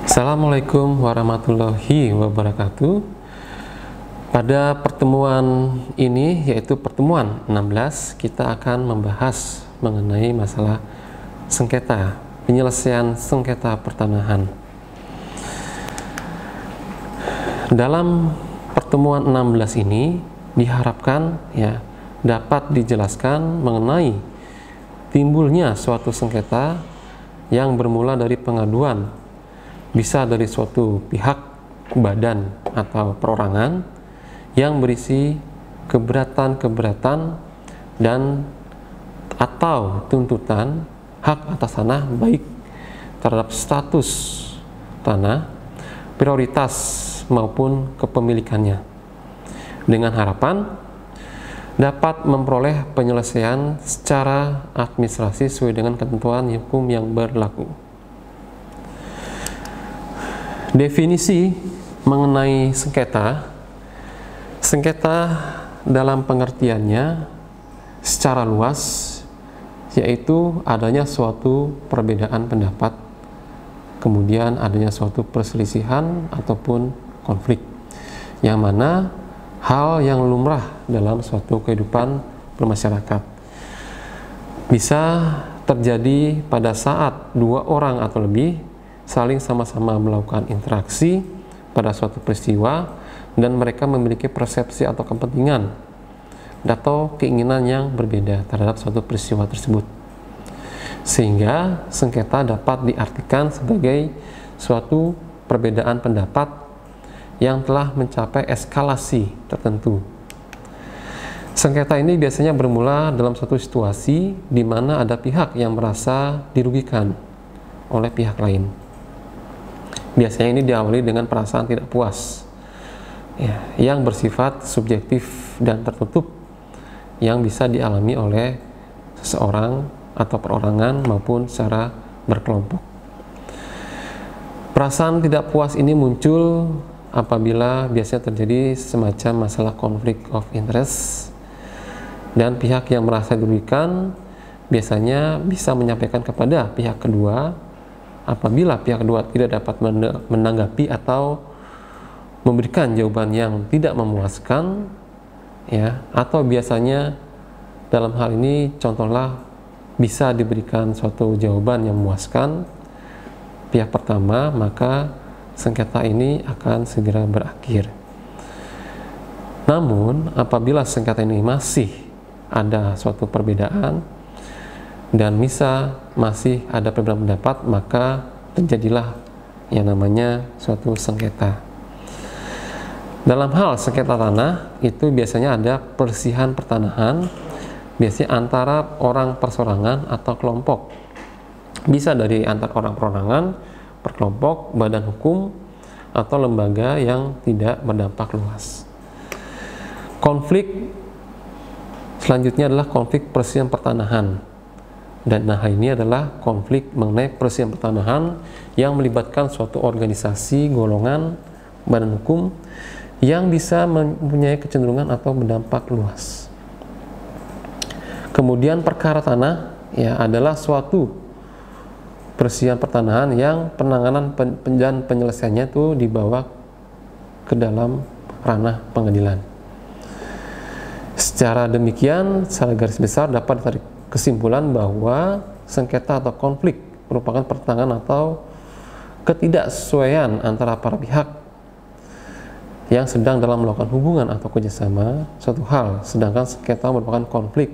Assalamualaikum warahmatullahi wabarakatuh. Pada pertemuan ini, yaitu pertemuan 16, kita akan membahas mengenai masalah sengketa, penyelesaian sengketa pertanahan. Dalam pertemuan 16 ini diharapkan dapat dijelaskan mengenai timbulnya suatu sengketa yang bermula dari pengaduan, bisa dari suatu pihak, badan atau perorangan yang berisi keberatan dan atau tuntutan hak atas tanah, baik terhadap status tanah, prioritas maupun kepemilikannya, dengan harapan dapat memperoleh penyelesaian secara administrasi sesuai dengan ketentuan hukum yang berlaku. Definisi mengenai sengketa dalam pengertiannya secara luas, yaitu adanya suatu perbedaan pendapat, kemudian adanya suatu perselisihan ataupun konflik, yang mana hal yang lumrah dalam suatu kehidupan bermasyarakat. Bisa terjadi pada saat dua orang atau lebih saling sama-sama melakukan interaksi pada suatu peristiwa dan mereka memiliki persepsi atau kepentingan atau keinginan yang berbeda terhadap suatu peristiwa tersebut, sehingga sengketa dapat diartikan sebagai suatu perbedaan pendapat yang telah mencapai eskalasi tertentu. Sengketa ini biasanya bermula dalam suatu situasi di mana ada pihak yang merasa dirugikan oleh pihak lain. Biasanya ini diawali dengan perasaan tidak puas yang bersifat subjektif dan tertutup, yang bisa dialami oleh seseorang atau perorangan maupun secara berkelompok. Perasaan tidak puas ini muncul apabila biasanya terjadi semacam masalah konflik of interest, dan pihak yang merasa dirugikan biasanya bisa menyampaikan kepada pihak kedua. Apabila pihak kedua tidak dapat menanggapi atau memberikan jawaban yang tidak memuaskan, atau biasanya dalam hal ini contohlah bisa diberikan suatu jawaban yang memuaskan pihak pertama, maka sengketa ini akan segera berakhir. Namun apabila sengketa ini masih ada suatu perbedaan dan masih ada perbedaan pendapat, maka terjadilah yang namanya suatu sengketa. Dalam hal sengketa tanah itu biasanya ada perselisihan pertanahan, biasanya antara orang perseorangan atau kelompok, bisa dari antar orang perorangan, perkelompok, badan hukum, atau lembaga yang tidak berdampak luas. Konflik selanjutnya adalah konflik perselisihan pertanahan. Dan hal ini adalah konflik mengenai perselisihan pertanahan yang melibatkan suatu organisasi, golongan, badan hukum yang bisa mempunyai kecenderungan atau berdampak luas. Kemudian perkara tanah adalah suatu perselisihan pertanahan yang penanganan dan penyelesaiannya itu dibawa ke dalam ranah pengadilan. Secara demikian, secara garis besar dapat ditarik kesimpulan bahwa sengketa atau konflik merupakan pertentangan atau ketidaksesuaian antara para pihak yang sedang dalam melakukan hubungan atau kerjasama suatu hal, sedangkan sengketa merupakan konflik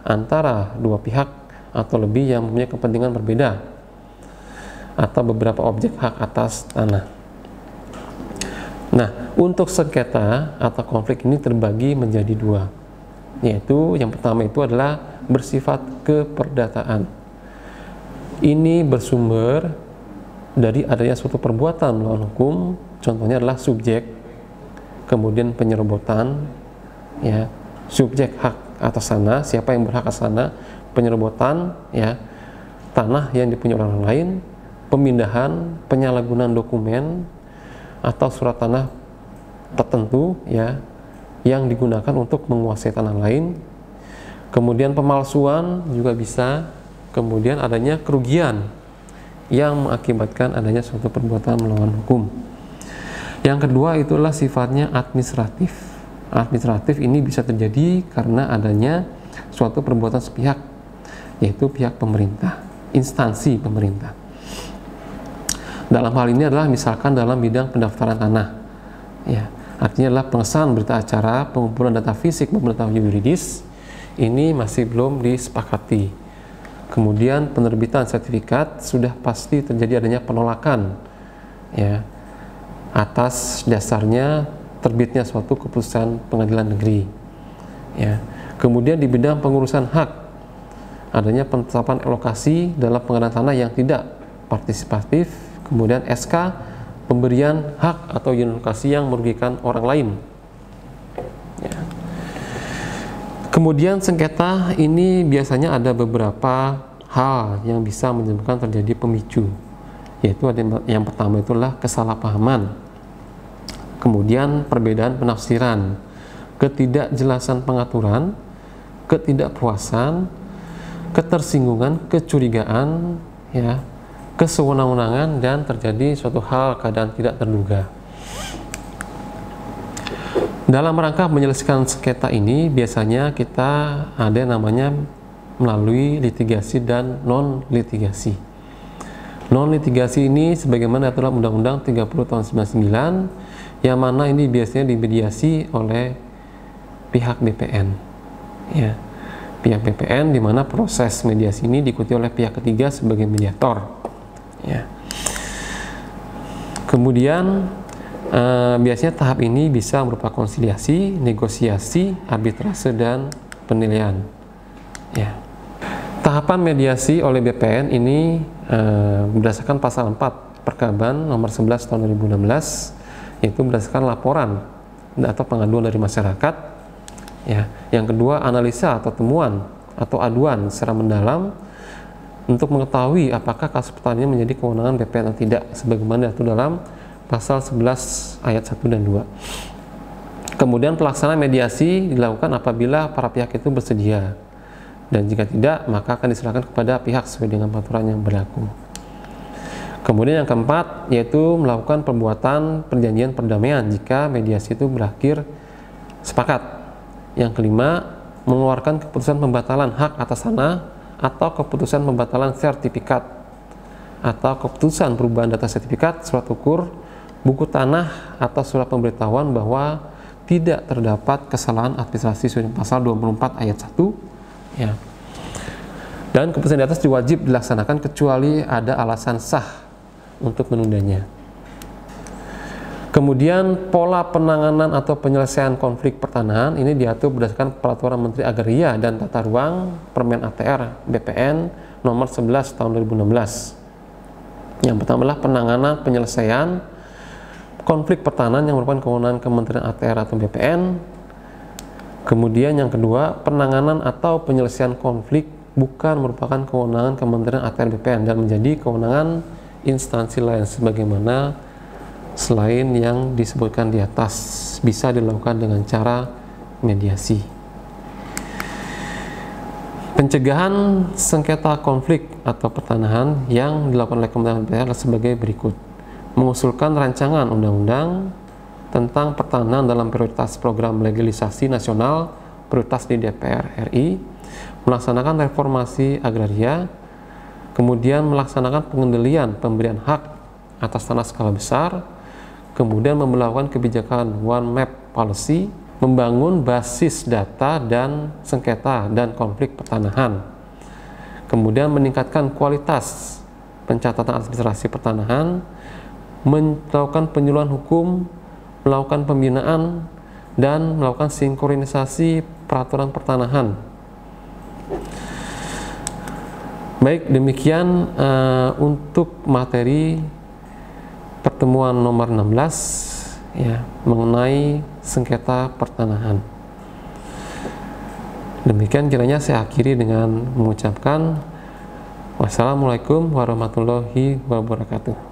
antara dua pihak atau lebih yang mempunyai kepentingan berbeda atau beberapa objek hak atas tanah. Nah, untuk sengketa atau konflik ini terbagi menjadi dua, yaitu yang pertama itu adalah bersifat keperdataan. Ini bersumber dari adanya suatu perbuatan melawan hukum, contohnya adalah subjek, kemudian penyerobotan, subjek hak atas tanah, siapa yang berhak atas tanah, penyerobotan, tanah yang dipunyai orang lain, pemindahan, penyalahgunaan dokumen atau surat tanah tertentu, yang digunakan untuk menguasai tanah lain. Kemudian pemalsuan juga bisa, kemudian adanya kerugian yang mengakibatkan adanya suatu perbuatan melawan hukum. Yang kedua itulah sifatnya administratif. Administratif ini bisa terjadi karena adanya suatu perbuatan sepihak, yaitu pihak pemerintah, instansi pemerintah. Dalam hal ini adalah misalkan dalam bidang pendaftaran tanah, ya, artinya adalah pengesahan berita acara, pengumpulan data fisik maupun data yuridis, ini masih belum disepakati. Kemudian penerbitan sertifikat sudah pasti terjadi adanya penolakan, ya, atas dasarnya terbitnya suatu keputusan pengadilan negeri, ya. Kemudian di bidang pengurusan hak, adanya penetapan alokasi dalam pengadaan tanah yang tidak partisipatif, kemudian SK pemberian hak atau unit alokasi yang merugikan orang lain, ya. Kemudian sengketa ini biasanya ada beberapa hal yang bisa menyebabkan terjadi pemicu, yaitu ada yang pertama itulah kesalahpahaman, kemudian perbedaan penafsiran, ketidakjelasan pengaturan, ketidakpuasan, ketersinggungan, kecurigaan, ya, kesewenang-wenangan, dan terjadi suatu hal keadaan tidak terduga. Dalam rangka menyelesaikan sengketa ini biasanya kita ada namanya melalui litigasi dan non litigasi. Non litigasi ini sebagaimana aturan Undang-Undang 30 tahun 99, yang mana ini biasanya dimediasi oleh pihak BPN, ya, pihak BPN, di mana proses mediasi ini diikuti oleh pihak ketiga sebagai mediator, ya. Kemudian biasanya tahap ini bisa merupakan konsiliasi, negosiasi, arbitrase, dan penilaian, ya. Tahapan mediasi oleh BPN ini berdasarkan pasal 4 Perkaban nomor 11 tahun 2016, yaitu berdasarkan laporan atau pengaduan dari masyarakat, ya. Yang kedua, analisa atau temuan atau aduan secara mendalam untuk mengetahui apakah kasus pertanian menjadi kewenangan BPN atau tidak, sebagaimana diatur dalam pasal 11 ayat 1 dan 2. Kemudian pelaksanaan mediasi dilakukan apabila para pihak itu bersedia, dan jika tidak maka akan diserahkan kepada pihak sesuai dengan peraturan yang berlaku. Kemudian yang keempat yaitu melakukan perbuatan perjanjian perdamaian jika mediasi itu berakhir sepakat. Yang kelima, mengeluarkan keputusan pembatalan hak atas tanah atau keputusan pembatalan sertifikat atau keputusan perubahan data sertifikat, surat ukur, buku tanah, atau surat pemberitahuan bahwa tidak terdapat kesalahan administrasi sesuai pasal 24 ayat 1, ya. Dan keputusan di atas wajib dilaksanakan kecuali ada alasan sah untuk menundanya. Kemudian pola penanganan atau penyelesaian konflik pertanahan ini diatur berdasarkan Peraturan Menteri Agraria dan Tata Ruang Permen ATR BPN nomor 11 tahun 2016. Yang pertama adalah penanganan penyelesaian konflik pertanahan yang merupakan kewenangan Kementerian ATR atau BPN. Kemudian yang kedua, penanganan atau penyelesaian konflik bukan merupakan kewenangan Kementerian ATR BPN dan menjadi kewenangan instansi lain sebagaimana selain yang disebutkan di atas, bisa dilakukan dengan cara mediasi. Pencegahan sengketa konflik atau pertanahan yang dilakukan oleh Kementerian ATR sebagai berikut: mengusulkan rancangan undang-undang tentang pertanahan dalam prioritas program legalisasi nasional prioritas di DPR RI, melaksanakan reformasi agraria, kemudian melaksanakan pengendalian pemberian hak atas tanah skala besar, kemudian melakukan kebijakan one map policy, membangun basis data dan sengketa dan konflik pertanahan, kemudian meningkatkan kualitas pencatatan administrasi pertanahan, melakukan penyuluhan hukum, melakukan pembinaan, dan melakukan sinkronisasi peraturan pertanahan. Baik, demikian untuk materi pertemuan nomor 16, ya, mengenai sengketa pertanahan. Demikian kiranya saya akhiri dengan mengucapkan wassalamualaikum warahmatullahi wabarakatuh.